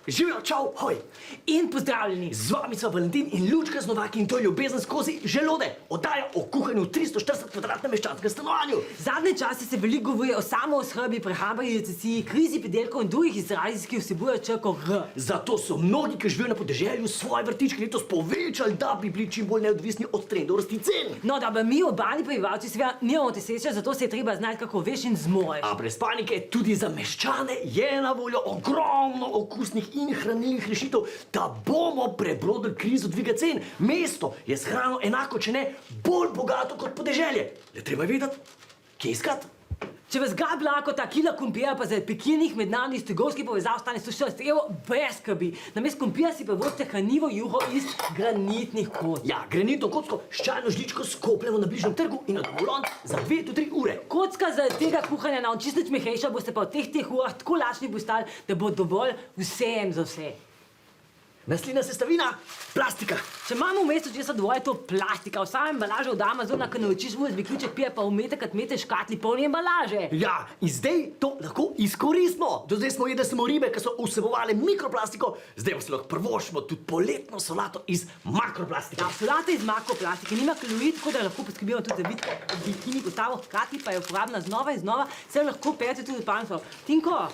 Živijo, čau, hoj. In pozdravljeni. Z vami so Valentin in Lučka z Novaki in to je ljubezen skozi želode. Oddaja o kuhanju v 340 kvadratnem meščanskem stanovanju. Zadnje čase se veliko govori o samooskrbi, prehrambeni recesiji, krizi pridelkov in drugih izrazih, ki vsebujejo črko R. Zato so mnogi, ki živijo na podeželju, svoje vrtičke letos povečali, da bi bili čim bolj neodvisni od trendov rasti cen. No, da pa mi obalni prebivalci seveda nimamo te sreče, zato se je treba znati, kako veš in zmoreš. A brez panike, tudi za meščane je na voljo ogromno okusnih in hranilnih rešitev, da bomo prebrodili krizo dviga cen. Mesto je s hrano enako, če ne bolj bogato kot podeželje. Le treba vedeti, kje iskati. Če vas ga blako ta kila krompira pa zaradi pekinih mednarodnih trgovskih povezav stane 140 evrov, brez skrbi. Namesto krompira si pa vozite hranljivo juho iz granitnih kock. Ja, granitno kocko s čajno žličko skopljeno na bližnjem trgu in na dovolj za 2 do 3 ure. Kocka zaradi tega kuhanja na čisto mehkejša, boste pa v teh urah tako lačni postali, da bo dovolj vsem za vse. Naslednja sestavina, plastika. Če imamo v mestu česa dovolj, je to plastika. V samem embalaže od Amazona, ko naučiš USB ključek pije, pa umete škatli polni embalaže. Ja, in zdaj to lahko izkoristimo. Do zdaj smo jedli samo ribe, ki so vsebovale mikroplastiko, zdaj pa se lahko prvošimo tudi poletno solato iz makroplastike. Ja, solata iz makroplastike nima kalorij, tako da lahko poskrbimo tudi za bikini postavo, hkrati pa je uporabna znova in znova, se lahko pejete tudi panco. Tinko,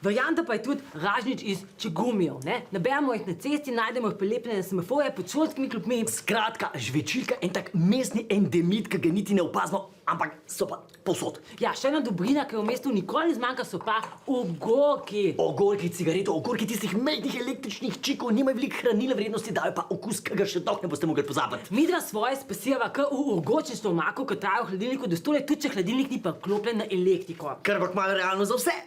varianta pa je tudi ražnič iz čegumijev. Naberemo jih na cesti, najdemo jih prilepljene na semaforje, pod šolskimi klopmi. Skratka, žvečilka en tak mestni endemit, ki ga niti ne opazimo, ampak so pa povsod. Ja, še ena dobrina, ki v mestu nikoli ne zmanjka, so pa ogorki. Ogorki cigaretov, ogorki tistih majhnih električnih čikov nimajo veliko hranilne vrednosti, dajo pa okus, ki ga še dolgo ne boste mogli pozabiti. Midva svoje spasiva kar v ogorčen stomaku, ki traja v hladilniku do 100 let, tudi če hladilnik ni pa vklopljen na elektriko. Kar pa kmalu realno za vse.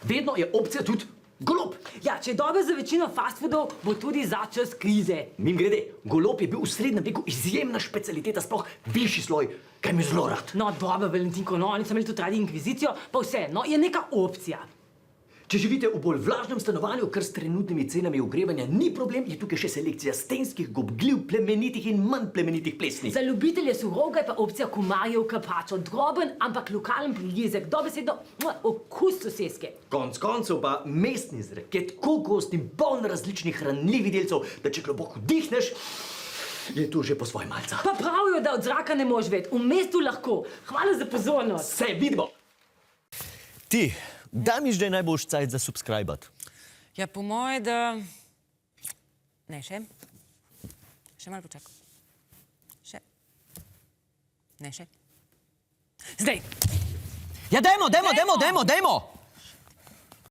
Vedno je opcija tudi golob. Ja, če je dobro za večino fast foodov, bo tudi za čas krize. Mimogrede, golob je bil v srednjem veku izjemna specialiteta, sploh višji sloj, kaj mi zelo rad. No, dobro, Valentinko, no, oni so imeli tudi radi inkvizicijo, pa vse, no, je neka opcija. Če živite v bolj vlažnem stanovanju, kar s trenutnimi cenami ogrevanja ni problem, je tukaj še selekcija stenskih gob-gljiv, plemenitih in manj plemenitih plesni. Za ljubitelje surovega je pa opcija komarjev carpaccio. Droben, ampak lokalen prilizek, dobesedno okus soseske. Konec koncev pa mestni zrak je tako gost in poln različnih hranljivih delcev, da če globoko dihneš, je to že po svoje malca. Pa pravijo, da od zraka ne moš vedeti, v mestu lahko. Hvala za pozornost. Se vidimo. Ti, da mi zdaj najboljš cajt za subscribat? Ja, po moje, da... Ne, še. Še malo počakaj. Še. Ne, še. Zdaj! Ja, dajmo!